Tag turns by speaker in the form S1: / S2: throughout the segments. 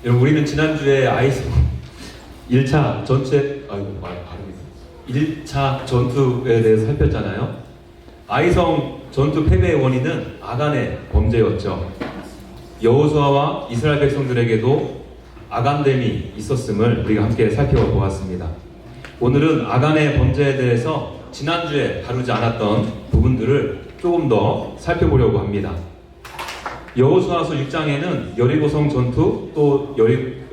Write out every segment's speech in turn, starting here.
S1: 여러분, 우리는 지난주에 아이성 1차 전투에, 발음이 1차 전투에 대해서 살폈잖아요. 아이성 전투 패배의 원인은 아간의 범죄였죠. 여호수아와 이스라엘 백성들에게도 아간됨이 있었음을 우리가 함께 살펴보았습니다. 오늘은 아간의 범죄에 대해서 지난주에 다루지 않았던 부분들을 조금 더 살펴보려고 합니다. 여호수아서 6장에는 여리고성 전투, 또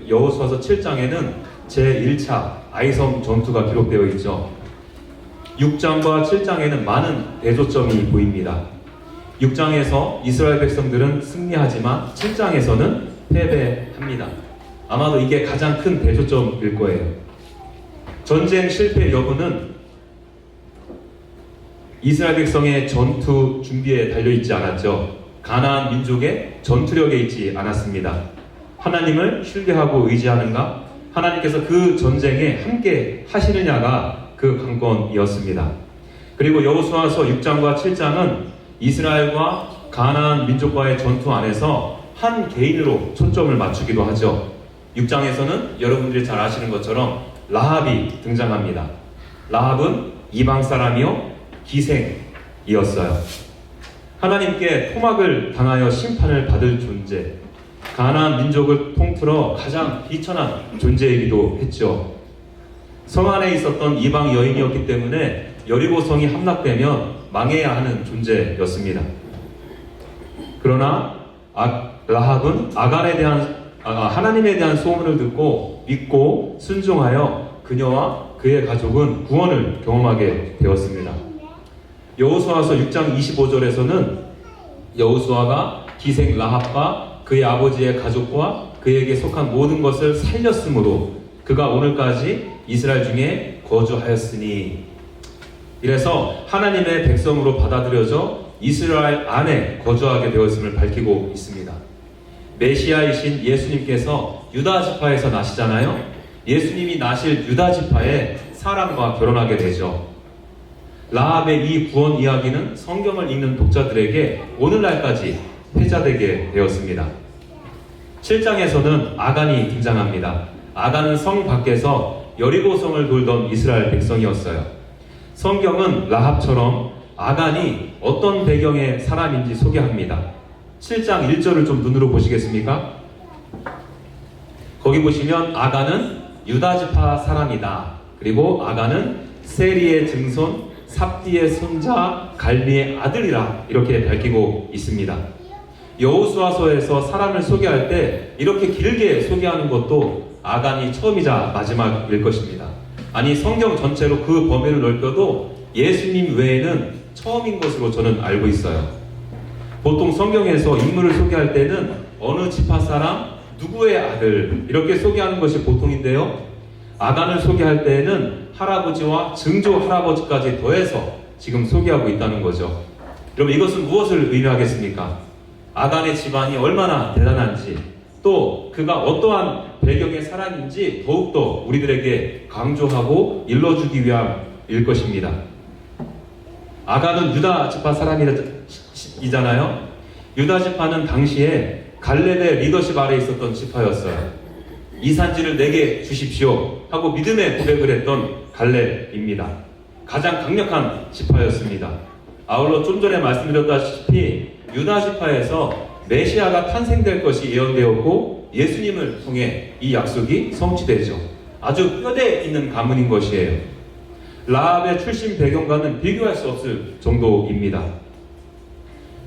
S1: 여호수아서 7장에는 제1차 아이성 전투가 기록되어 있죠. 6장과 7장에는 많은 대조점이 보입니다. 6장에서 이스라엘 백성들은 승리하지만 7장에서는 패배합니다. 아마도 이게 가장 큰 대조점일 거예요. 전쟁 실패 여부는 이스라엘 백성의 전투 준비에 달려있지 않았죠. 가나안 민족의 전투력에 있지 않았습니다. 하나님을 신뢰하고 의지하는가? 하나님께서 그 전쟁에 함께 하시느냐가 그 관건이었습니다. 그리고 여호수아서 6장과 7장은 이스라엘과 가나안 민족과의 전투 안에서 한 개인으로 초점을 맞추기도 하죠. 6장에서는 여러분들이 잘 아시는 것처럼 라합이 등장합니다. 라합은 이방 사람이요 기생이었어요. 하나님께 토막을 당하여 심판을 받을 존재, 가나안 민족을 통틀어 가장 비천한 존재이기도 했죠. 성 안에 있었던 이방 여인이었기 때문에 여리고성이 함락되면 망해야 하는 존재였습니다. 그러나 라합은 하나님에 대한 소문을 듣고 믿고 순종하여 그녀와 그의 가족은 구원을 경험하게 되었습니다. 여호수아서 6장 25절에서는 여호수아가 기생 라합과 그의 아버지의 가족과 그에게 속한 모든 것을 살렸으므로 그가 오늘까지 이스라엘 중에 거주하였으니, 이래서 하나님의 백성으로 받아들여져 이스라엘 안에 거주하게 되었음을 밝히고 있습니다. 메시아이신 예수님께서 유다 지파에서 나시잖아요. 예수님이 나실 유다 지파의 사람과 결혼하게 되죠. 라합의 이 구원 이야기는 성경을 읽는 독자들에게 오늘날까지 회자되게 되었습니다. 7장에서는 아간이 등장합니다. 아간은 성 밖에서 여리고성을 돌던 이스라엘 백성이었어요. 성경은 라합처럼 아간이 어떤 배경의 사람인지 소개합니다. 7장 1절을 좀 눈으로 보시겠습니까? 거기 보시면 아간은 유다 지파 사람이다. 그리고 아간은 세리의 증손 삽디의 손자 갈미의 아들이라 이렇게 밝히고 있습니다. 여호수아서에서 사람을 소개할 때 이렇게 길게 소개하는 것도 아간이 처음이자 마지막일 것입니다. 아니, 성경 전체로 그 범위를 넓혀도 예수님 외에는 처음인 것으로 저는 알고 있어요. 보통 성경에서 인물을 소개할 때는 어느 지파 사람, 누구의 아들 이렇게 소개하는 것이 보통인데요, 아간을 소개할 때에는 할아버지와 증조 할아버지까지 더해서 지금 소개하고 있다는 거죠. 여러분, 이것은 무엇을 의미하겠습니까? 아간의 집안이 얼마나 대단한지, 또 그가 어떠한 배경의 사람인지 더욱더 우리들에게 강조하고 일러주기 위함일 것입니다. 아간은 유다 지파 사람이잖아요. 유다 지파는 당시에 갈렙의 리더십 아래 있었던 지파였어요. 이 산지를 내게 주십시오 하고 믿음의 고백을 했던 갈렙입니다. 가장 강력한 지파였습니다. 아울러 좀 전에 말씀드렸다시피 유다 지파에서 메시아가 탄생될 것이 예언되었고 예수님을 통해 이 약속이 성취되죠. 아주 뼈대 있는 가문인 것이에요. 라합의 출신 배경과는 비교할 수 없을 정도입니다.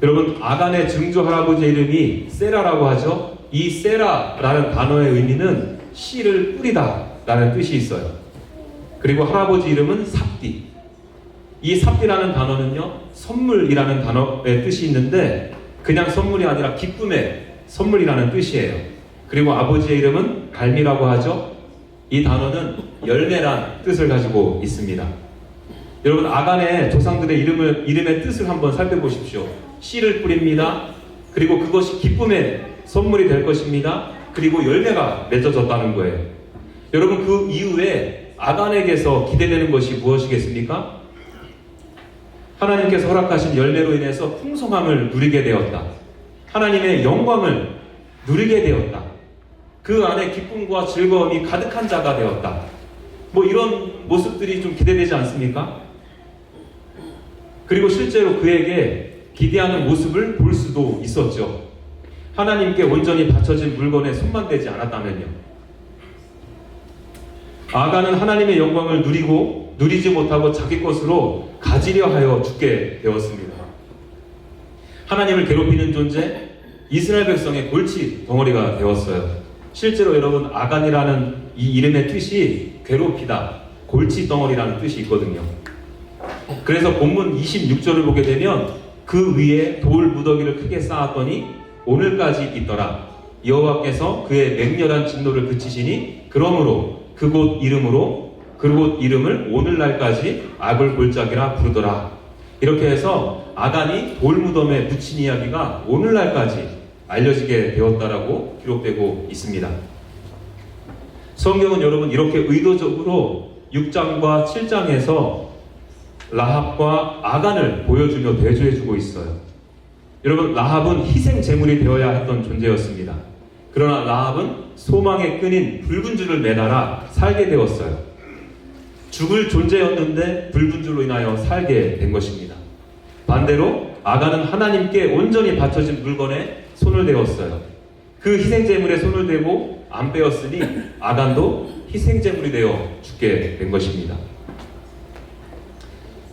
S1: 여러분, 아간의 증조 할아버지의 이름이 세라라고 하죠. 이 세라라는 단어의 의미는 씨를 뿌리다 라는 뜻이 있어요. 그리고 할아버지 이름은 삽디. 이 삽디라는 단어는요, 선물이라는 단어의 뜻이 있는데 그냥 선물이 아니라 기쁨의 선물이라는 뜻이에요. 그리고 아버지의 이름은 갈미라고 하죠. 이 단어는 열매란 뜻을 가지고 있습니다. 여러분, 아간의 조상들의 이름의 뜻을 한번 살펴보십시오. 씨를 뿌립니다. 그리고 그것이 기쁨의 선물이 될 것입니다. 그리고 열매가 맺어졌다는 거예요. 여러분, 그 이후에 아간에게서 기대되는 것이 무엇이겠습니까? 하나님께서 허락하신 열매로 인해서 풍성함을 누리게 되었다. 하나님의 영광을 누리게 되었다. 그 안에 기쁨과 즐거움이 가득한 자가 되었다. 뭐 이런 모습들이 좀 기대되지 않습니까? 그리고 실제로 그에게 기대하는 모습을 볼 수도 있었죠. 하나님께 온전히 바쳐진 물건에 손만 대지 않았다면요. 아간은 하나님의 영광을 누리지 못하고 자기 것으로 가지려 하여 죽게 되었습니다. 하나님을 괴롭히는 존재, 이스라엘 백성의 골치 덩어리가 되었어요. 실제로 여러분, 아간이라는 이 이름의 뜻이 괴롭히다, 골치 덩어리라는 뜻이 있거든요. 그래서 본문 26절을 보게 되면 그 위에 돌 무더기를 크게 쌓았더니 오늘까지 있더라. 여호와께서 그의 맹렬한 진노를 그치시니 그러므로 그곳 이름을 오늘날까지 아글골짜기라 부르더라. 이렇게 해서 아간이 돌무덤에 묻힌 이야기가 오늘날까지 알려지게 되었다라고 기록되고 있습니다. 성경은 여러분 이렇게 의도적으로 6장과 7장에서 라합과 아간을 보여주며 대조해주고 있어요. 여러분, 라합은 희생 제물이 되어야 했던 존재였습니다. 그러나 라합은 소망의 끈인 붉은 줄을 매달아 살게 되었어요. 죽을 존재였는데 붉은 줄로 인하여 살게 된 것입니다. 반대로 아간은 하나님께 온전히 바쳐진 물건에 손을 대었어요. 그 희생제물에 손을 대고 안 빼었으니 아간도 희생제물이 되어 죽게 된 것입니다.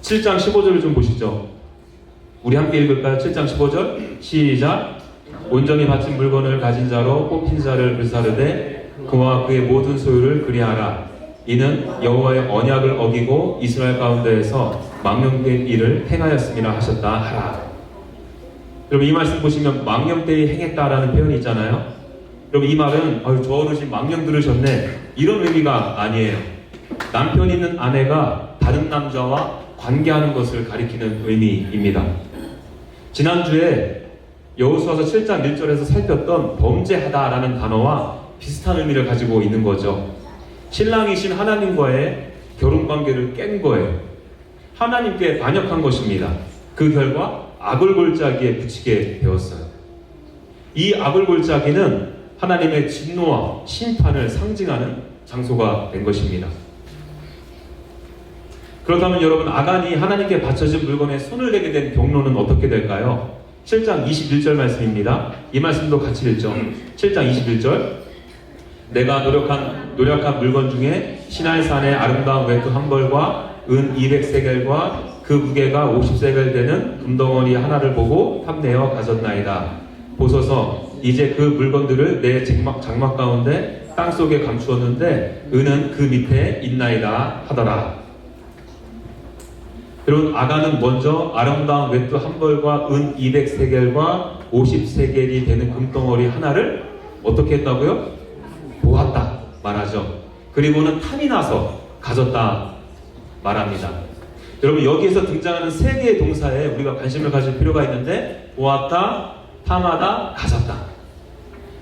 S1: 7장 15절을 좀 보시죠. 우리 함께 읽을까요? 7장 15절 시작. 온전히 바친 물건을 가진 자로 뽑힌 자를 불사르되 그와 그의 모든 소유를 그리하라. 이는 여호와의 언약을 어기고 이스라엘 가운데에서 망령된 일을 행하였음이라 하셨다 하라. 여러분, 이 말씀 보시면 망령되이 행했다라는 표현이 있잖아요. 여러분, 이 말은 저 어르신 망령 들으셨네, 이런 의미가 아니에요. 남편 있는 아내가 다른 남자와 관계하는 것을 가리키는 의미입니다. 지난주에 여호수아서 7장 1절에서 살폈던 범죄하다라는 단어와 비슷한 의미를 가지고 있는 거죠. 신랑이신 하나님과의 결혼관계를 깬 거예요. 하나님께 반역한 것입니다. 그 결과 아글골짜기에 붙이게 되었어요. 이 아글골짜기는 하나님의 진노와 심판을 상징하는 장소가 된 것입니다. 그렇다면 여러분, 아간이 하나님께 바쳐진 물건에 손을 대게 된 경로는 어떻게 될까요? 7장 21절 말씀입니다. 이 말씀도 같이 읽죠. 7장 21절. 내가 노력한 물건 중에 시나이산의 아름다운 외투 한 벌과 은 200세겔과 그 무게가 50세겔 되는 금덩어리 하나를 보고 탐내어 가졌나이다. 보소서, 이제 그 물건들을 내 장막 가운데 땅속에 감추었는데 은은 그 밑에 있나이다 하더라. 여러분, 아간은 먼저 아름다운 외투 한 벌과 은 200세겔과 50세겔이 되는 금덩어리 하나를 어떻게 했다고요? 보았다 말하죠. 그리고는 탐이 나서 가졌다 말합니다. 여러분, 여기에서 등장하는 세 개의 동사에 우리가 관심을 가질 필요가 있는데, 보았다, 탐하다, 가졌다.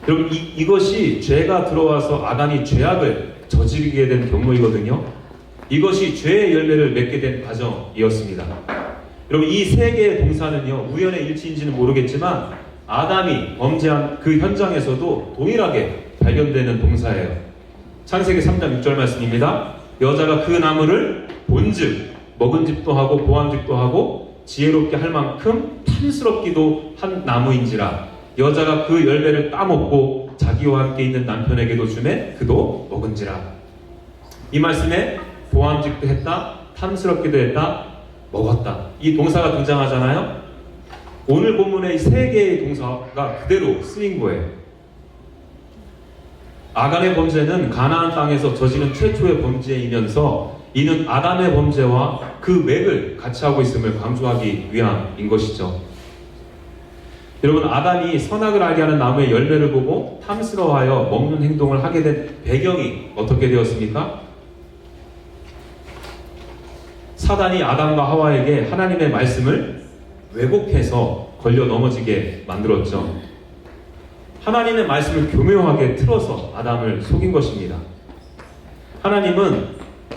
S1: 여러분, 이것이 죄가 들어와서 아간이 죄악을 저지르게 된 경로이거든요. 이것이 죄의 열매를 맺게 된 과정이었습니다. 여러분, 이 세 개의 동사는요, 우연의 일치인지는 모르겠지만 아담이 범죄한 그 현장에서도 동일하게 발견되는 동사예요. 창세기 3장 6절 말씀입니다. 여자가 그 나무를 본즉 먹은집도 하고 보암집도 하고 지혜롭게 할 만큼 탐스럽기도 한 나무인지라. 여자가 그 열매를 따먹고 자기와 함께 있는 남편에게도 주매 그도 먹은지라. 이 말씀에 보암직도 했다, 탐스럽기도 했다, 먹었다, 이 동사가 등장하잖아요. 오늘 본문의 세 개의 동사가 그대로 쓰인 거예요. 아간의 범죄는 가나안 땅에서 저지른 최초의 범죄이면서 이는 아담의 범죄와 그 맥을 같이 하고 있음을 강조하기 위함인 것이죠. 여러분, 아담이 선악을 알게 하는 나무의 열매를 보고 탐스러워하여 먹는 행동을 하게 된 배경이 어떻게 되었습니까? 사단이 아담과 하와에게 하나님의 말씀을 왜곡해서 걸려 넘어지게 만들었죠. 하나님의 말씀을 교묘하게 틀어서 아담을 속인 것입니다. 하나님은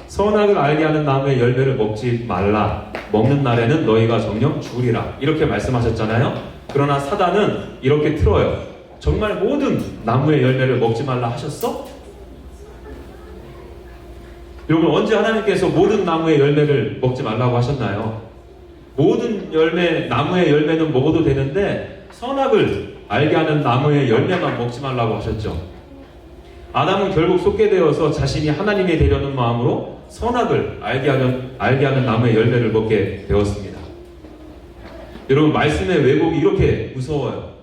S1: 선악을 알게 하는 나무의 열매를 먹지 말라, 먹는 날에는 너희가 정령 죽으리라, 이렇게 말씀하셨잖아요. 그러나 사단은 이렇게 틀어요. 정말 모든 나무의 열매를 먹지 말라 하셨어? 여러분, 언제 하나님께서 모든 나무의 열매를 먹지 말라고 하셨나요? 모든 나무의 열매는 먹어도 되는데 선악을 알게 하는 나무의 열매만 먹지 말라고 하셨죠. 아담은 결국 속게 되어서 자신이 하나님이 되려는 마음으로 선악을 알게 하는 나무의 열매를 먹게 되었습니다. 여러분, 말씀의 왜곡이 이렇게 무서워요.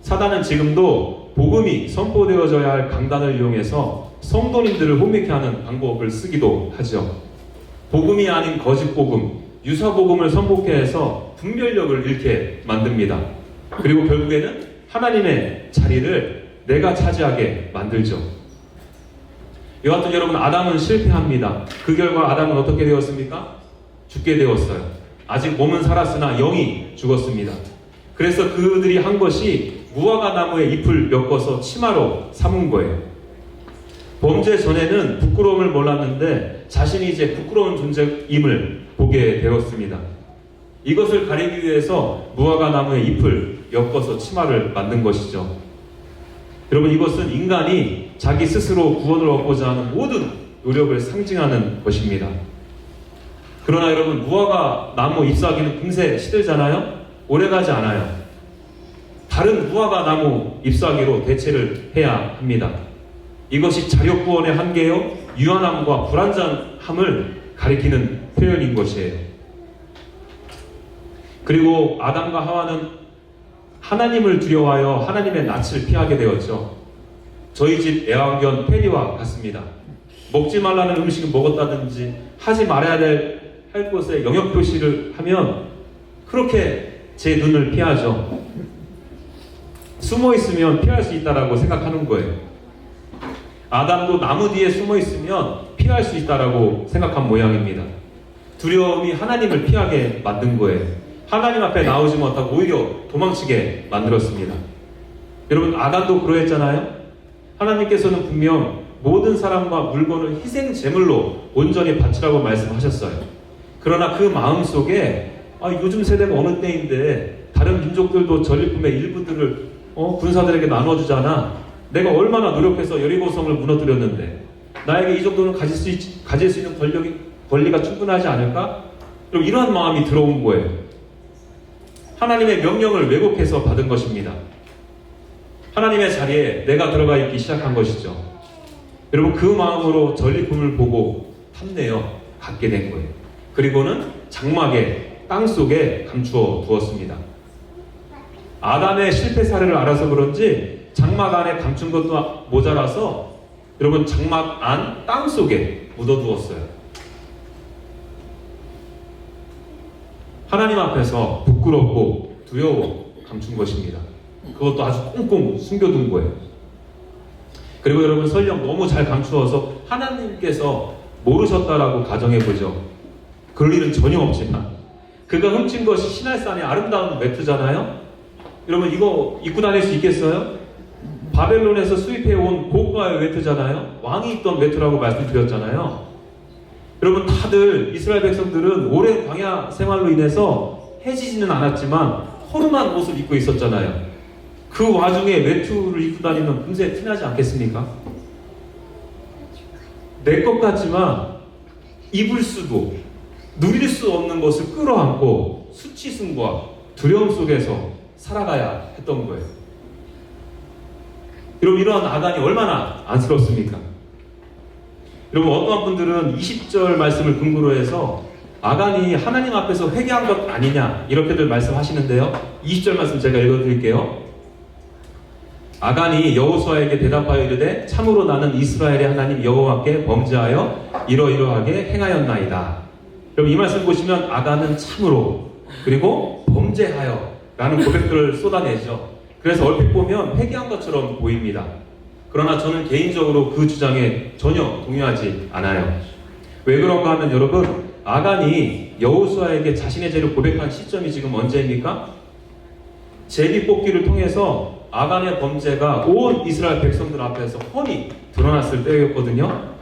S1: 사단은 지금도 복음이 선포되어져야 할 강단을 이용해서 성도님들을 혼미케 하는 방법을 쓰기도 하죠. 복음이 아닌 거짓 복음, 유사 복음을 선포케 해서 분별력을 잃게 만듭니다. 그리고 결국에는 하나님의 자리를 내가 차지하게 만들죠. 여하튼 여러분, 아담은 실패합니다. 그 결과 아담은 어떻게 되었습니까? 죽게 되었어요. 아직 몸은 살았으나 영이 죽었습니다. 그래서 그들이 한 것이 무화과 나무의 잎을 엮어서 치마로 삼은 거예요. 범죄 전에는 부끄러움을 몰랐는데 자신이 이제 부끄러운 존재임을 보게 되었습니다. 이것을 가리기 위해서 무화과 나무의 잎을 엮어서 치마를 만든 것이죠. 여러분, 이것은 인간이 자기 스스로 구원을 얻고자 하는 모든 노력을 상징하는 것입니다. 그러나 여러분, 무화과 나무 잎사귀는 금세 시들잖아요? 오래가지 않아요. 다른 무화과 나무 잎사귀로 대체를 해야 합니다. 이것이 자력구원의 한계요, 유한함과 불완전함을 가리키는 표현인 것이에요. 그리고 아담과 하와는 하나님을 두려워하여 하나님의 낯을 피하게 되었죠. 저희 집 애완견 페리와 같습니다. 먹지 말라는 음식을 먹었다든지 하지 말아야 할 곳에 영역 표시를 하면 그렇게 제 눈을 피하죠. 숨어 있으면 피할 수 있다라고 생각하는 거예요. 아담도 나무 뒤에 숨어 있으면 피할 수 있다라고 생각한 모양입니다. 두려움이 하나님을 피하게 만든 거예요. 하나님 앞에 나오지 못하고 오히려 도망치게 만들었습니다. 여러분, 아담도 그러했잖아요. 하나님께서는 분명 모든 사람과 물건을 희생 제물로 온전히 바치라고 말씀하셨어요. 그러나 그 마음속에 요즘 세대가 어느 때인데 다른 민족들도 전리품의 일부들을 군사들에게 나눠주잖아. 내가 얼마나 노력해서 여리고성을 무너뜨렸는데 나에게 이 정도는 가질 수 있는 권리가 충분하지 않을까? 그럼 이러한 마음이 들어온 거예요. 하나님의 명령을 왜곡해서 받은 것입니다. 하나님의 자리에 내가 들어가 있기 시작한 것이죠. 여러분, 그 마음으로 전리품을 보고 탐내어 갖게 된 거예요. 그리고는 장막에 땅속에 감추어 두었습니다. 아담의 실패 사례를 알아서 그런지 장막 안에 감춘 것도 모자라서 여러분, 장막 안 땅속에 묻어두었어요. 하나님 앞에서 부끄럽고 두려워 감춘 것입니다. 그것도 아주 꽁꽁 숨겨둔 거예요. 그리고 여러분, 설령 너무 잘 감추어서 하나님께서 모르셨다라고 가정해보죠. 그럴 일은 전혀 없지만 그가 훔친 것이 시날산의 아름다운 매트잖아요. 여러분, 이거 입고 다닐 수 있겠어요? 바벨론에서 수입해온 고가의 매트잖아요. 왕이 입던 매트라고 말씀드렸잖아요. 여러분, 다들 이스라엘 백성들은 오랜 광야 생활로 인해서 해지지는 않았지만 허름한 옷을 입고 있었잖아요. 그 와중에 외투를 입고 다니면 금세 티나지 않겠습니까? 내 것 같지만 입을 수도 누릴 수 없는 것을 끌어안고 수치심과 두려움 속에서 살아가야 했던 거예요. 여러분, 이러한 아간이 얼마나 안쓰럽습니까? 여러분, 어떠한 분들은 20절 말씀을 근거로 해서 아간이 하나님 앞에서 회개한 것 아니냐 이렇게들 말씀하시는데요. 20절 말씀 제가 읽어드릴게요. 아간이 여호수아에게 대답하여 이르되 참으로 나는 이스라엘의 하나님 여호와께 범죄하여 이러이러하게 행하였나이다. 여러분, 이 말씀 보시면 아간은 참으로 그리고 범죄하여 라는 고백들을 쏟아내죠. 그래서 얼핏 보면 회개한 것처럼 보입니다. 그러나 저는 개인적으로 그 주장에 전혀 동의하지 않아요. 왜 그런가 하면 여러분, 아간이 여호수아에게 자신의 죄를 고백한 시점이 지금 언제입니까? 제비 뽑기를 통해서 아간의 범죄가 온 이스라엘 백성들 앞에서 훤히 드러났을 때였거든요.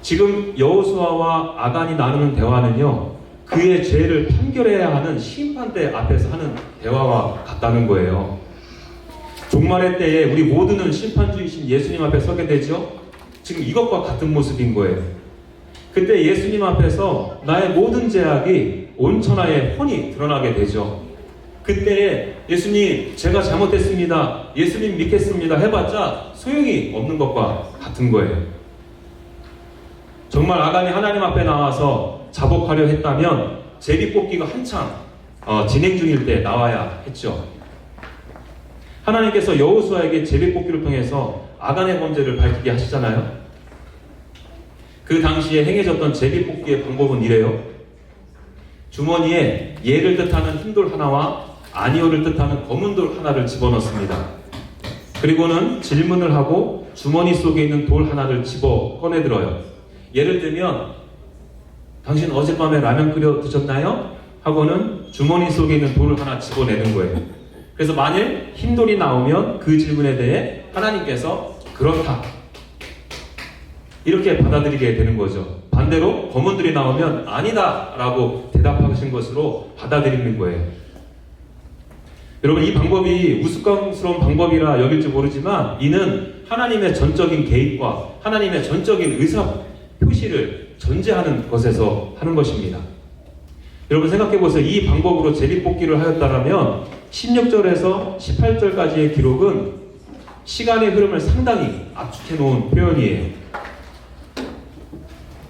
S1: 지금 여호수아와 아간이 나누는 대화는요, 그의 죄를 판결해야 하는 심판대 앞에서 하는 대화와 같다는 거예요. 종말의 때에 우리 모두는 심판주이신 예수님 앞에 서게 되죠. 지금 이것과 같은 모습인 거예요. 그때 예수님 앞에서 나의 모든 죄악이 온천하에 훤히 드러나게 되죠. 그때 예수님 제가 잘못했습니다, 예수님 믿겠습니다 해봤자 소용이 없는 것과 같은 거예요. 정말 아간이 하나님 앞에 나와서 자복하려 했다면 제비뽑기가 한창 진행 중일 때 나와야 했죠. 하나님께서 여호수아에게 제비뽑기를 통해서 아간의 범죄를 밝히게 하시잖아요. 그 당시에 행해졌던 제비뽑기의 방법은 이래요. 주머니에 예를 뜻하는 흰돌 하나와 아니오를 뜻하는 검은 돌 하나를 집어넣습니다. 그리고는 질문을 하고 주머니 속에 있는 돌 하나를 집어 꺼내들어요. 예를 들면 당신 어젯밤에 라면 끓여 드셨나요? 하고는 주머니 속에 있는 돌을 하나 집어내는 거예요. 그래서 만일 흰돌이 나오면 그 질문에 대해 하나님께서 그렇다, 이렇게 받아들이게 되는 거죠. 반대로 검은 돌이 나오면 아니다 라고 대답하신 것으로 받아들이는 거예요. 여러분, 이 방법이 우스꽝스러운 방법이라 여길지 모르지만 이는 하나님의 전적인 개입과 하나님의 전적인 의사 표시를 전제하는 것에서 하는 것입니다. 여러분 생각해보세요. 이 방법으로 제비뽑기를 하였다면 16절에서 18절까지의 기록은 시간의 흐름을 상당히 압축해 놓은 표현이에요.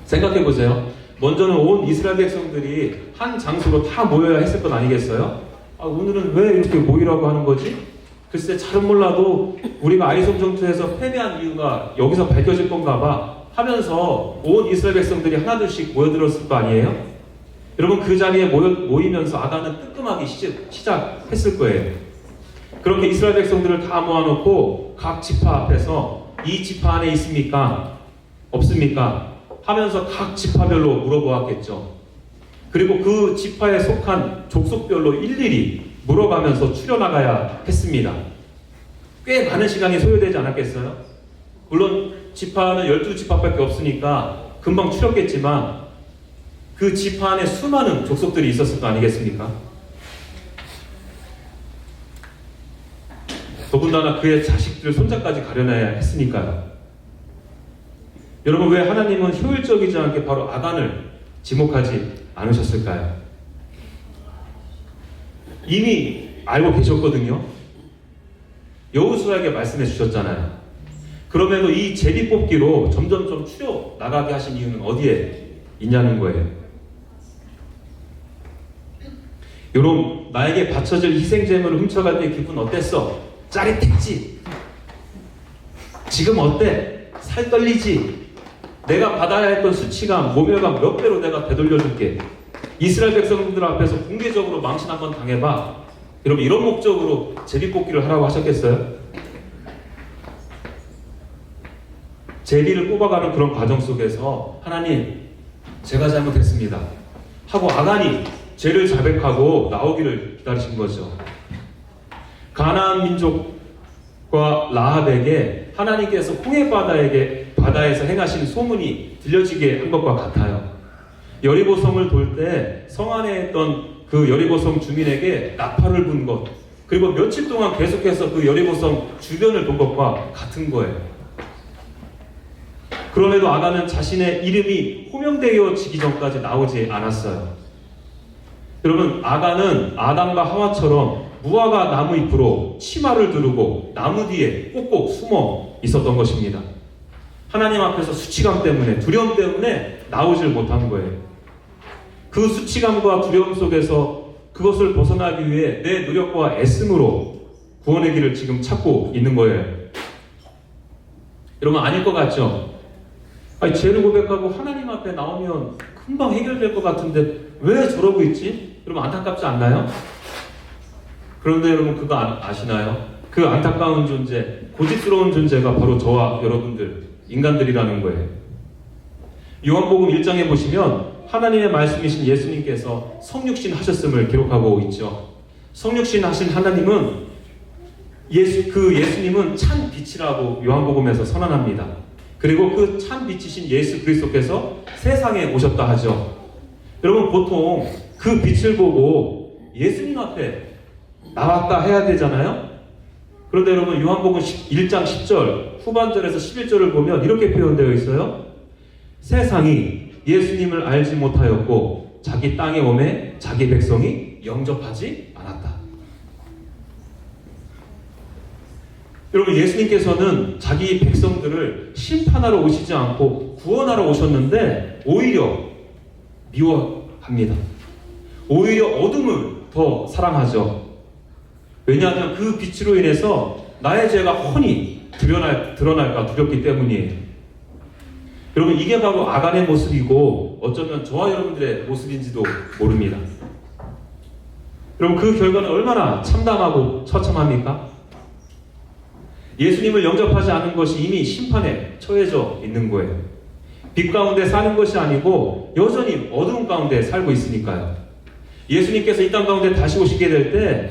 S1: 생각해보세요. 먼저는 온 이스라엘 백성들이 한 장소로 다 모여야 했을 것 아니겠어요? 오늘은 왜 이렇게 모이라고 하는 거지? 글쎄 잘은 몰라도 우리가 아이성 전투에서 패배한 이유가 여기서 밝혀질 건가 봐 하면서 온 이스라엘 백성들이 하나둘씩 모여들었을 거 아니에요? 여러분, 그 자리에 모이면서 아간은 뜨끔하기 시작했을 거예요. 그렇게 이스라엘 백성들을 다 모아놓고 각 지파 앞에서 이 지파 안에 있습니까? 없습니까? 하면서 각 지파별로 물어보았겠죠. 그리고 그 지파에 속한 족속별로 일일이 물어가면서 추려나가야 했습니다. 꽤 많은 시간이 소요되지 않았겠어요? 물론 지파는 12지파밖에 없으니까 금방 추렸겠지만 그 지파 안에 수많은 족속들이 있었을 거 아니겠습니까? 더군다나 그의 자식들 손자까지 가려내야 했으니까요. 여러분, 왜 하나님은 효율적이지 않게 바로 아간을 지목하지 않으셨을까요? 이미 알고 계셨거든요. 여호수아에게 말씀해 주셨잖아요. 그럼에도 이 제비뽑기로 점점점 추려 나가게 하신 이유는 어디에 있냐는 거예요. 여러분, 나에게 바쳐질 희생제물을 훔쳐갈 때 기분 어땠어? 짜릿했지? 지금 어때? 살 떨리지? 내가 받아야 했던 수치감, 모멸감 몇 배로 내가 되돌려줄게. 이스라엘 백성들 앞에서 공개적으로 망신 한번 당해봐. 여러분, 이런 목적으로 제비뽑기를 하라고 하셨겠어요? 제비를 뽑아가는 그런 과정 속에서 하나님, 제가 잘못했습니다 하고 아간이 죄를 자백하고 나오기를 기다리신 거죠. 가나안 민족과 라합에게 하나님께서 홍해 바다에서 행하신 소문이 들려지게 한 것과 같아요. 여리고성을 돌 때 성 안에 있던 그 여리고성 주민에게 나팔을 분 것, 그리고 며칠 동안 계속해서 그 여리고성 주변을 본 것과 같은 거예요. 그럼에도 아간은 자신의 이름이 호명되어지기 전까지 나오지 않았어요. 여러분, 아간은 아담과 하와처럼 무화과 나무 잎으로 치마를 두르고 나무 뒤에 꼭꼭 숨어 있었던 것입니다. 하나님 앞에서 수치감 때문에, 두려움 때문에 나오질 못한 거예요. 그 수치감과 두려움 속에서 그것을 벗어나기 위해 내 노력과 애씀으로 구원의 길을 지금 찾고 있는 거예요. 여러분, 아닐 것 같죠? 죄를 고백하고 하나님 앞에 나오면 금방 해결될 것 같은데 왜 저러고 있지? 여러분, 안타깝지 않나요? 그런데 여러분, 그거 아시나요? 그 안타까운 존재, 고집스러운 존재가 바로 저와 여러분들, 인간들이라는 거예요. 요한복음 1장에 보시면 하나님의 말씀이신 예수님께서 성육신 하셨음을 기록하고 있죠. 성육신 하신 하나님은 예수님은 찬 빛이라고 요한복음에서 선언합니다. 그리고 그 참 빛이신 예수 그리스도께서 세상에 오셨다 하죠. 여러분 보통 그 빛을 보고 예수님 앞에 나왔다 해야 되잖아요. 그런데 여러분 요한복음 1장 10절 후반절에서 11절을 보면 이렇게 표현되어 있어요. 세상이 예수님을 알지 못하였고 자기 땅에 오매 자기 백성이 영접하지 않았다. 여러분 예수님께서는 자기 백성들을 심판하러 오시지 않고 구원하러 오셨는데 오히려 미워합니다. 오히려 어둠을 더 사랑하죠. 왜냐하면 그 빛으로 인해서 나의 죄가 훤히 드러날까 두렵기 때문이에요. 여러분 이게 바로 아간의 모습이고 어쩌면 저와 여러분들의 모습인지도 모릅니다. 여러분 그 결과는 얼마나 참담하고 처참합니까? 예수님을 영접하지 않은 것이 이미 심판에 처해져 있는 거예요. 빛 가운데 사는 것이 아니고 여전히 어두운 가운데 살고 있으니까요. 예수님께서 이 땅 가운데 다시 오시게 될 때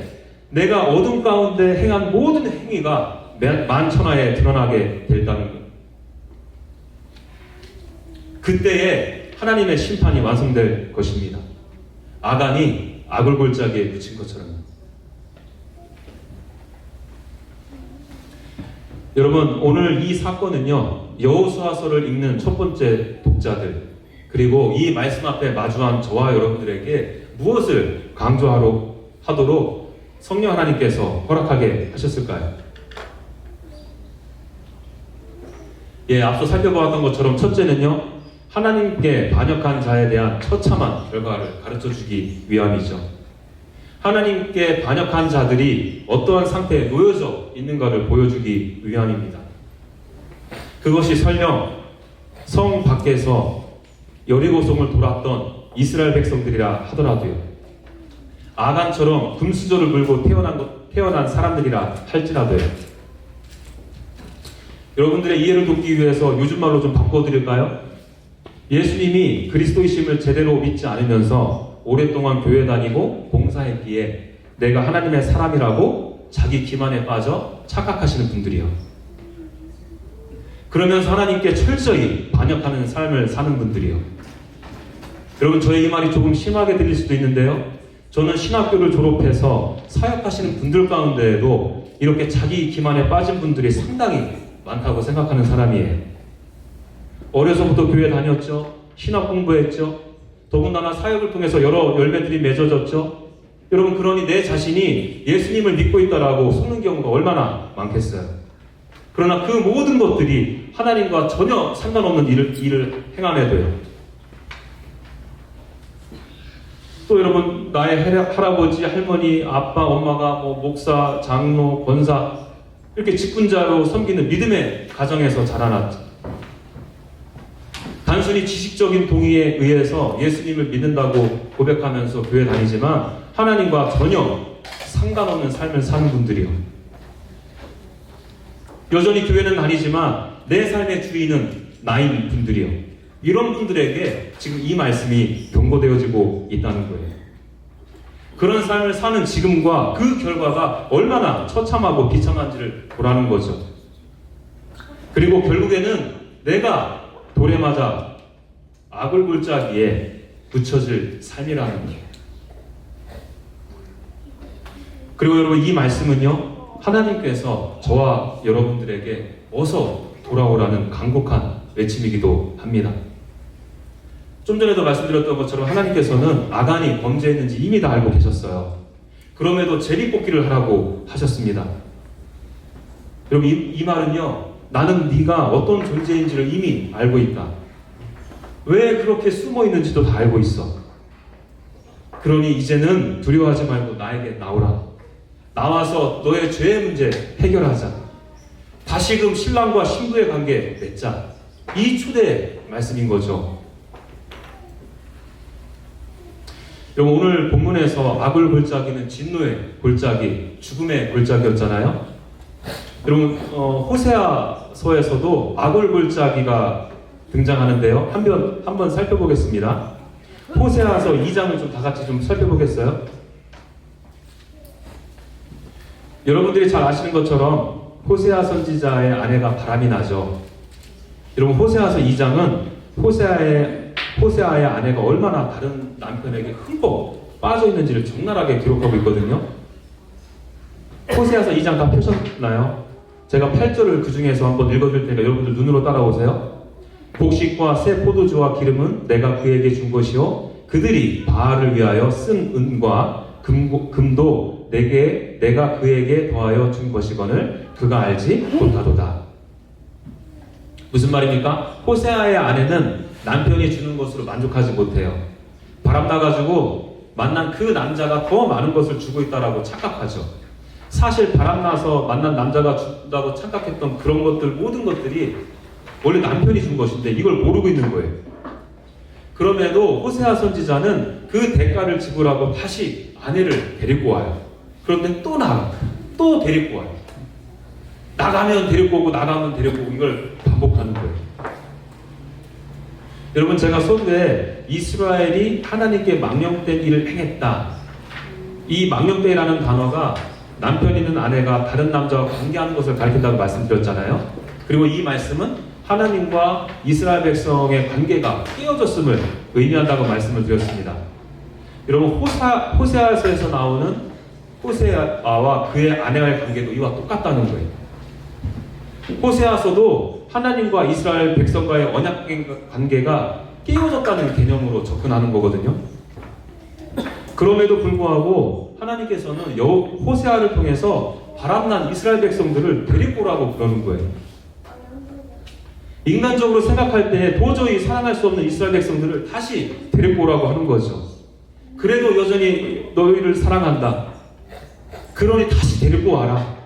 S1: 내가 어둠 가운데 행한 모든 행위가 만천하에 드러나게 된다는 것. 그때에 하나님의 심판이 완성될 것입니다. 아간이 아굴골짜기에 묻힌 것처럼. 여러분 오늘 이 사건은요 여호수아서를 읽는 첫 번째 독자들 그리고 이 말씀 앞에 마주한 저와 여러분들에게 무엇을 하도록 성령 하나님께서 허락하게 하셨을까요? 앞서 살펴보았던 것처럼 첫째는요 하나님께 반역한 자에 대한 처참한 결과를 가르쳐주기 위함이죠. 하나님께 반역한 자들이 어떠한 상태에 놓여져 있는가를 보여주기 위함입니다. 그것이 설령 성 밖에서 여리고성을 돌았던 이스라엘 백성들이라 하더라도요. 아간처럼 금수저를 물고 태어난 사람들이라 할지라도요. 여러분들의 이해를 돕기 위해서 요즘 말로 좀 바꿔드릴까요? 예수님이 그리스도이심을 제대로 믿지 않으면서 오랫동안 교회 다니고 봉사했기에 내가 하나님의 사람이라고 자기 기만에 빠져 착각하시는 분들이요. 그러면서 하나님께 철저히 반역하는 삶을 사는 분들이요. 여러분 저의 이 말이 조금 심하게 들릴 수도 있는데요. 저는 신학교를 졸업해서 사역하시는 분들 가운데에도 이렇게 자기 기만에 빠진 분들이 상당히 많다고 생각하는 사람이에요. 어려서부터 교회 다녔죠. 신학 공부했죠. 더군다나 사역을 통해서 여러 열매들이 맺어졌죠. 여러분 그러니 내 자신이 예수님을 믿고 있다라고 속는 경우가 얼마나 많겠어요. 그러나 그 모든 것들이 하나님과 전혀 상관없는 일을 행함에도요. 또 여러분 나의 할아버지, 할머니, 아빠, 엄마가 목사, 장로, 권사 이렇게 직분자로 섬기는 믿음의 가정에서 자라났죠. 단순히 지식적인 동의에 의해서 예수님을 믿는다고 고백하면서 교회 다니지만 하나님과 전혀 상관없는 삶을 사는 분들이요. 여전히 교회는 다니지만 내 삶의 주인은 나인 분들이요. 이런 분들에게 지금 이 말씀이 경고되어지고 있다는 거예요. 그런 삶을 사는 지금과 그 결과가 얼마나 처참하고 비참한지를 보라는 거죠. 그리고 결국에는 내가 돌에 맞아 아굴골짜기에 붙여질 삶이라는 거예요. 그리고 여러분 이 말씀은요 하나님께서 저와 여러분들에게 어서 돌아오라는 간곡한 외침이기도 합니다. 좀 전에도 말씀드렸던 것처럼 하나님께서는 아간이 범죄했는지 이미 다 알고 계셨어요. 그럼에도 제비뽑기를 하라고 하셨습니다. 여러분 이 말은요 나는 네가 어떤 존재인지를 이미 알고 있다. 왜 그렇게 숨어 있는지도 다 알고 있어. 그러니 이제는 두려워하지 말고 나에게 나오라. 나와서 너의 죄의 문제 해결하자. 다시금 신랑과 신부의 관계 맺자. 이 초대 말씀인 거죠. 여러분 오늘 본문에서 아굴 골짜기는 진노의 골짜기, 죽음의 골짜기였잖아요. 여러분 호세아서에서도 아굴 골짜기가 등장하는데요. 한번 살펴보겠습니다. 호세아서 2장을 좀 다 같이 좀 살펴보겠어요? 여러분들이 잘 아시는 것처럼 호세아 선지자의 아내가 바람이 나죠. 여러분 호세아서 2장은 호세아의 호세아의 아내가 얼마나 다른 남편에게 흠뻑 빠져 있는지를 적나라하게 기록하고 있거든요. 호세아서 2장 다 펴셨나요? 제가 8절을 그 중에서 한번 읽어줄 테니까 여러분들 눈으로 따라오세요. 곡식과 새 포도주와 기름은 내가 그에게 준 것이요 그들이 바알을 위하여 쓴 은과 금도 내가 그에게 더하여 준 것이거늘 그가 알지 못하도다. 무슨 말입니까? 호세아의 아내는 남편이 주는 것으로 만족하지 못해요. 바람 나가지고 만난 그 남자가 더 많은 것을 주고 있다라고 착각하죠. 사실 바람나서 만난 남자가 준다고 착각했던 그런 것들, 모든 것들이 원래 남편이 준 것인데 이걸 모르고 있는 거예요. 그럼에도 호세아 선지자는 그 대가를 지불하고 다시 아내를 데리고 와요. 그런데 또 데리고 와요. 나가면 데리고 오고 나가면 데리고 오고 이걸 반복하는 거예요. 여러분, 제가 서두에 이스라엘이 하나님께 망령된 일을 행했다, 이 망령되라는 단어가 남편 있는 아내가 다른 남자와 관계하는 것을 가리킨다고 말씀드렸잖아요. 그리고 이 말씀은 하나님과 이스라엘 백성의 관계가 깨어졌음을 의미한다고 말씀을 드렸습니다. 여러분, 호세아서에서 나오는 호세아와 그의 아내와의 관계도 이와 똑같다는 거예요. 호세아서도 하나님과 이스라엘 백성과의 언약 관계가 깨어졌다는 개념으로 접근하는 거거든요. 그럼에도 불구하고 하나님께서는 호세아를 통해서 바람난 이스라엘 백성들을 데리고 오라고 그러는 거예요. 인간적으로 생각할 때 도저히 사랑할 수 없는 이스라엘 백성들을 다시 데리고 오라고 하는 거죠. 그래도 여전히 너희를 사랑한다. 그러니 다시 데리고 와라.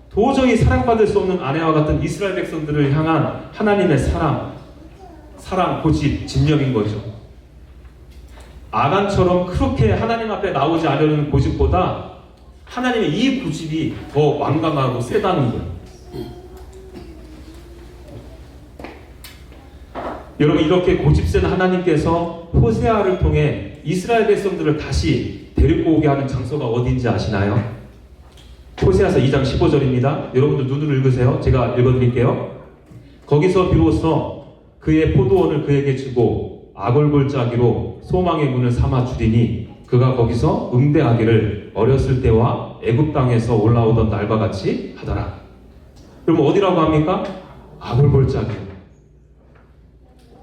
S1: 도저히 사랑받을 수 없는 아내와 같은 이스라엘 백성들을 향한 하나님의 사랑, 고집, 진념인 거죠. 아간처럼 그렇게 하나님 앞에 나오지 않으려는 고집보다 하나님의 이 고집이 더 완강하고 세다는 거예요. 여러분, 이렇게 고집센 하나님께서 호세아를 통해 이스라엘 백성들을 다시 데리고 오게 하는 장소가 어디인지 아시나요? 호세아서 2장 15절입니다. 여러분들 눈으로 읽으세요. 제가 읽어드릴게요. 거기서 비로소 그의 포도원을 그에게 주고 아골골짜기로 소망의 문을 삼아 주리니 그가 거기서 응대하기를 어렸을 때와 애굽 땅에서 올라오던 날과 같이 하더라. 여러분, 어디라고 합니까? 아골골짜기.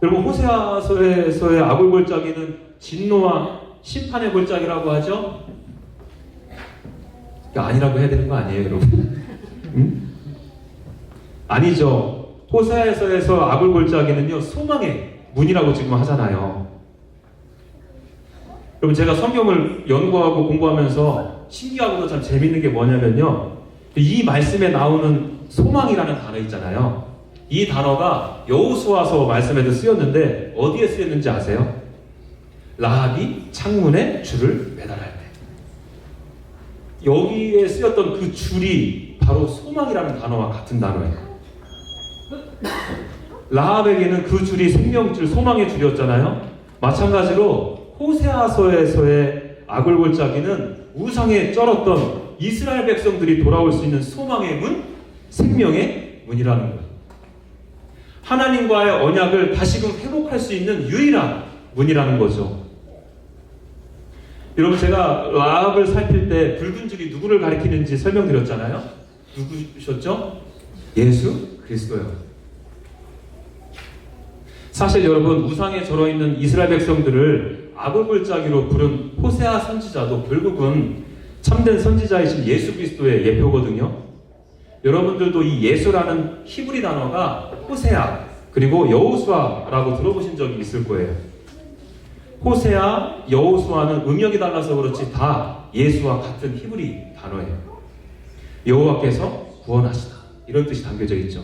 S1: 여러분, 호세아서에서의 아골골짜기는 진노와 심판의 골짜기라고 하죠? 아니라고 해야 되는 거 아니에요, 여러분? 응? 아니죠. 호세아서에서 아골골짜기는요, 소망의 문이라고 지금 하잖아요. 여러분, 제가 성경을 연구하고 공부하면서 신기하고도 참 재밌는 게 뭐냐면요, 이 말씀에 나오는 소망이라는 단어 있잖아요. 이 단어가 여호수아서 말씀에도 쓰였는데 어디에 쓰였는지 아세요? 라합이 창문에 줄을 매달할 때. 여기에 쓰였던 그 줄이 바로 소망이라는 단어와 같은 단어예요. 라합에게는 그 줄이 생명줄, 소망의 줄이었잖아요. 마찬가지로 호세아서에서의 아골골짜기는 우상에 쩔었던 이스라엘 백성들이 돌아올 수 있는 소망의 문, 생명의 문이라는 거예요. 하나님과의 언약을 다시금 회복할 수 있는 유일한 문이라는 거죠. 여러분, 제가 라합을 살필 때 붉은 줄이 누구를 가리키는지 설명드렸잖아요. 누구셨죠? 예수 그리스도요. 사실 여러분, 우상에 절어있는 이스라엘 백성들을 아골골짜기로 부른 호세아 선지자도 결국은 참된 선지자이신 예수 그리스도의 예표거든요. 여러분들도 이 예수라는 히브리 단어가 호세아 그리고 여호수아라고 들어보신 적이 있을 거예요. 호세아, 여호수아는 음역이 달라서 그렇지 다 예수와 같은 히브리 단어예요. 여호와께서 구원하시다, 이런 뜻이 담겨져 있죠.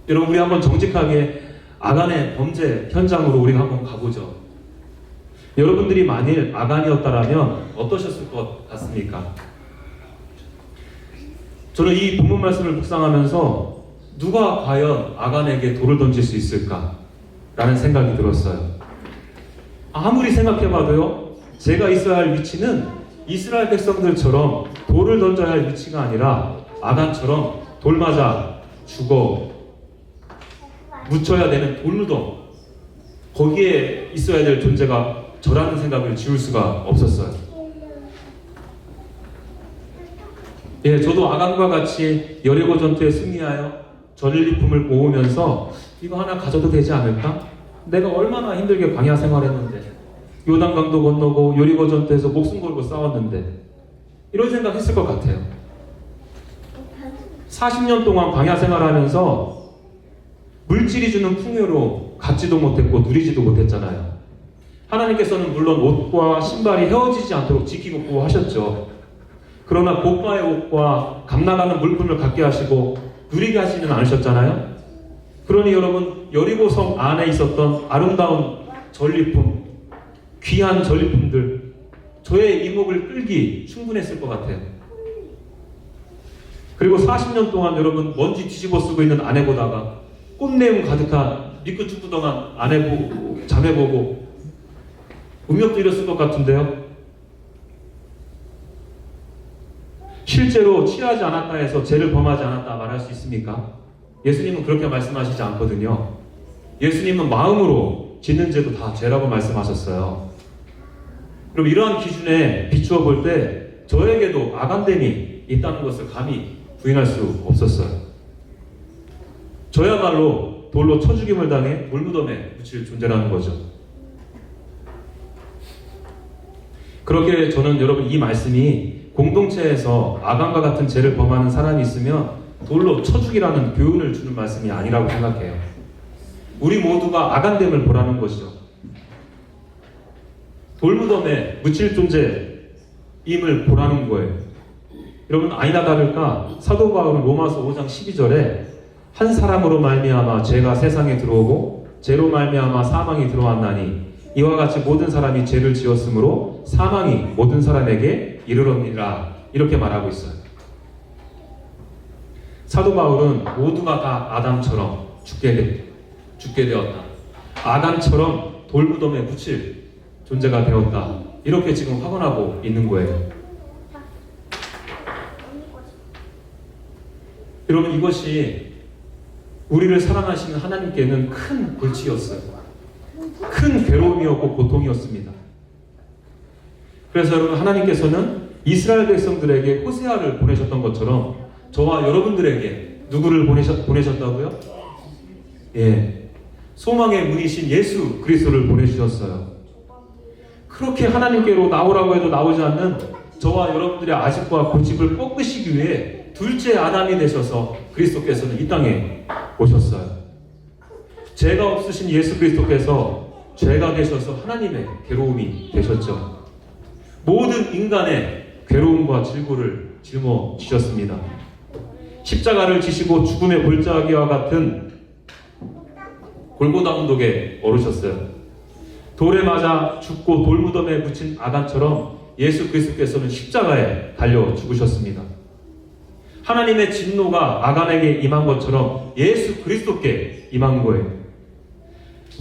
S1: 여러분, 우리 한번 정직하게 아간의 범죄 현장으로 우리가 한번 가보죠. 여러분들이 만일 아간이었다라면 어떠셨을 것 같습니까? 저는 이 본문 말씀을 묵상하면서 누가 과연 아간에게 돌을 던질 수 있을까? 라는 생각이 들었어요. 아무리 생각해봐도요, 제가 있어야 할 위치는 이스라엘 백성들처럼 돌을 던져야 할 위치가 아니라 아간처럼 돌 맞아 죽어 묻혀야 되는 돌무덤, 거기에 있어야 될 존재가 저라는 생각을 지울 수가 없었어요. 예, 저도 아간과 같이 여리고 전투에 승리하여 전리품을 모으면서 이거 하나 가져도 되지 않을까? 내가 얼마나 힘들게 광야 생활했는데, 요단강도 건너고 여리고 전투에서 목숨 걸고 싸웠는데, 이런 생각했을 것 같아요. 40년 동안 광야 생활하면서 물질이 주는 풍요로 갖지도 못했고 누리지도 못했잖아요. 하나님께서는 물론 옷과 신발이 헤어지지 않도록 지키고 보호하셨죠. 그러나 고가의 옷과 값나가는 물품을 갖게 하시고 누리게 하시지는 않으셨잖아요. 그러니 여러분, 여리고성 안에 있었던 아름다운 전리품, 귀한 전리품들, 저의 이목을 끌기 충분했을 것 같아요. 그리고 40년 동안 여러분 먼지 뒤집어 쓰고 있는 아내 보다가 꽃내음 가득한 미끄 축구동안 아내 보고 자매 보고 운명도 잃었을 것 같은데요. 실제로 취하지 않았다 해서 죄를 범하지 않았다 말할 수 있습니까? 예수님은 그렇게 말씀하시지 않거든요. 예수님은 마음으로 짓는 죄도 다 죄라고 말씀하셨어요. 그럼 이러한 기준에 비추어 볼 때 저에게도 아간됨이 있다는 것을 감히 부인할 수 없었어요. 저야말로 돌로 쳐 죽임을 당해 돌무덤에 묻힐 존재라는 거죠. 그렇게 저는 여러분 이 말씀이 공동체에서 아간과 같은 죄를 범하는 사람이 있으면 돌로 쳐 죽이라는 교훈을 주는 말씀이 아니라고 생각해요. 우리 모두가 아간됨을 보라는 것이죠. 돌무덤에 묻힐 존재임을 보라는 거예요. 여러분, 아니나 다를까 사도 바울은 로마서 5장 12절에 한 사람으로 말미암아 죄가 세상에 들어오고 죄로 말미암아 사망이 들어왔나니 이와 같이 모든 사람이 죄를 지었으므로 사망이 모든 사람에게 이르렀느니라, 이렇게 말하고 있어요. 사도 바울은 모두가 다 아담처럼 죽게 되었다, 아담처럼 돌무덤에 묻힐 존재가 되었다, 이렇게 지금 확언하고 있는 거예요. 여러분, 이것이 우리를 사랑하시는 하나님께는 큰 골치였어요. 큰 괴로움이었고 고통이었습니다. 그래서 여러분, 하나님께서는 이스라엘 백성들에게 호세아를 보내셨던 것처럼 저와 여러분들에게 누구를 보내셨다고요? 예, 소망의 문이신 예수 그리스도를 보내주셨어요. 그렇게 하나님께로 나오라고 해도 나오지 않는 저와 여러분들의 아집과 고집을 꺾으시기 위해 둘째 아담이 되셔서 그리스도께서는 이 땅에 오셨어요. 죄가 없으신 예수 그리스도께서 죄가 되셔서 하나님의 괴로움이 되셨죠. 모든 인간의 괴로움과 질고를 짊어지셨습니다. 십자가를 지시고 죽음의 골짜기와 같은 골고다 언덕에 오르셨어요. 돌에 맞아 죽고 돌무덤에 묻힌 아간처럼 예수 그리스도께서는 십자가에 달려 죽으셨습니다. 하나님의 진노가 아간에게 임한 것처럼 예수 그리스도께 임한 거예요.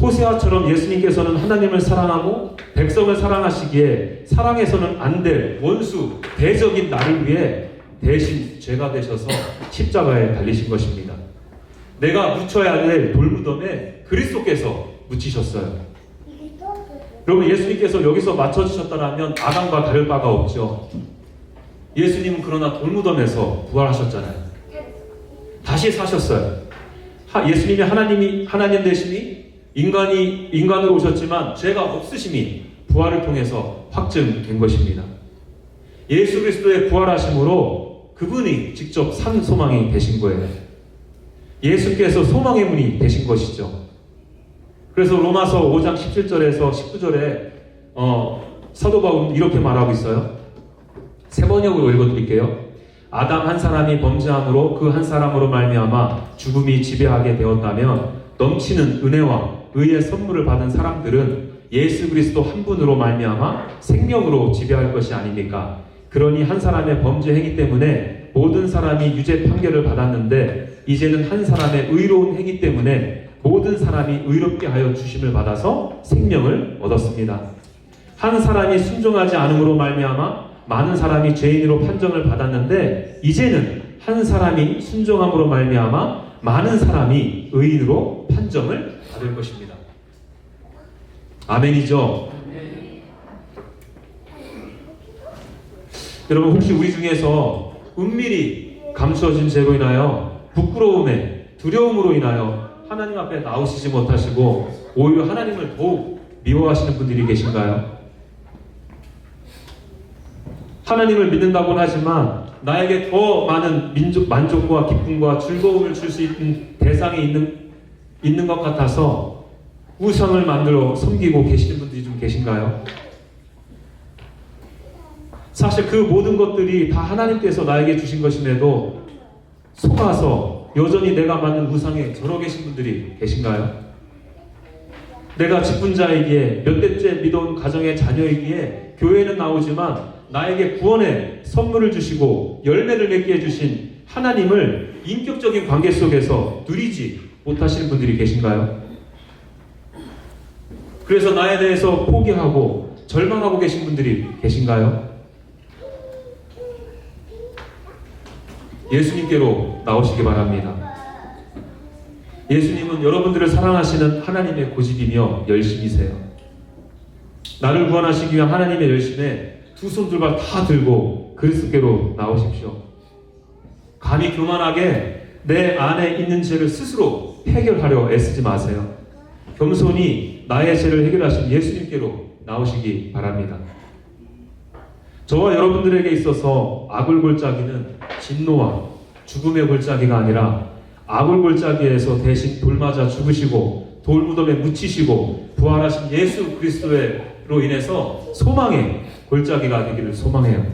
S1: 호세아처럼 예수님께서는 하나님을 사랑하고 백성을 사랑하시기에 사랑해서는 안 될 원수 대적인 나를 위해 대신 죄가 되셔서 십자가에 달리신 것입니다. 내가 묻혀야 될 돌무덤에 그리스도께서 묻히셨어요. 여러분, 예수님께서 여기서 맞춰주셨다면 아담과 다를 바가 없죠. 예수님은 그러나 돌무덤에서 부활하셨잖아요. 다시 사셨어요. 예수님이 하나님 되심이 인간으로 오셨지만 죄가 없으심이 부활을 통해서 확증된 것입니다. 예수 그리스도의 부활하심으로 그분이 직접 산 소망이 되신 거예요. 예수께서 소망의 문이 되신 것이죠. 그래서 로마서 5장 17절에서 19절에 사도 바울은 이렇게 말하고 있어요. 새 번역으로 읽어드릴게요. 아담 한 사람이 범죄함으로 그 한 사람으로 말미암아 죽음이 지배하게 되었다면 넘치는 은혜와 의의 선물을 받은 사람들은 예수 그리스도 한 분으로 말미암아 생명으로 지배할 것이 아닙니까? 그러니 한 사람의 범죄 행위 때문에 모든 사람이 유죄 판결을 받았는데 이제는 한 사람의 의로운 행위 때문에 모든 사람이 의롭게 하여 주심을 받아서 생명을 얻었습니다. 한 사람이 순종하지 않음으로 말미암아 많은 사람이 죄인으로 판정을 받았는데 이제는 한 사람이 순종함으로 말미암아 많은 사람이 의인으로 판정을 받을 것입니다. 아멘이죠? 여러분, 혹시 우리 중에서 은밀히 감추어진 죄로 인하여 부끄러움에 두려움으로 인하여 하나님 앞에 나오시지 못하시고 오히려 하나님을 더욱 미워하시는 분들이 계신가요? 하나님을 믿는다고는 하지만 나에게 더 많은 만족과 기쁨과 즐거움을 줄 수 있는 대상이 있는 것 같아서 우상을 만들어 섬기고 계시는 분들이 좀 계신가요? 사실 그 모든 것들이 다 하나님께서 나에게 주신 것임에도 속아서 여전히 내가 만든 우상에 절어 계신 분들이 계신가요? 내가 직분자이기에 몇 대째 믿어온 가정의 자녀이기에 교회는 나오지만 나에게 구원의 선물을 주시고 열매를 맺게 해주신 하나님을 인격적인 관계 속에서 누리지 못하시는 분들이 계신가요? 그래서 나에 대해서 포기하고 절망하고 계신 분들이 계신가요? 예수님께로 나오시기 바랍니다. 예수님은 여러분들을 사랑하시는 하나님의 고집이며 열심이세요. 나를 구원하시기 위한 하나님의 열심에 두 손들과 다 들고 그리스도께로 나오십시오. 감히 교만하게 내 안에 있는 죄를 스스로 해결하려 애쓰지 마세요. 겸손히 나의 죄를 해결하신 예수님께로 나오시기 바랍니다. 저와 여러분들에게 있어서 악을 골짜기는 진노와 죽음의 골짜기가 아니라 악을 골짜기에서 대신 돌 맞아 죽으시고 돌무덤에 묻히시고 부활하신 예수 그리스도로 인해서 소망의 골짜기가 되기를 소망해요.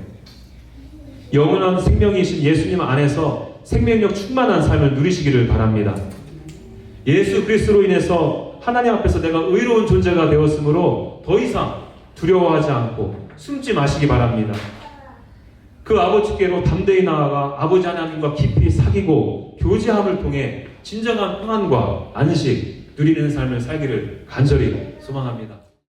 S1: 영원한 생명이신 예수님 안에서 생명력 충만한 삶을 누리시기를 바랍니다. 예수 그리스도로 인해서 하나님 앞에서 내가 의로운 존재가 되었으므로 더 이상 두려워하지 않고 숨지 마시기 바랍니다. 그 아버지께로 담대히 나아가 아버지 하나님과 깊이 사귀고 교제함을 통해 진정한 평안과 안식 누리는 삶을 살기를 간절히 소망합니다.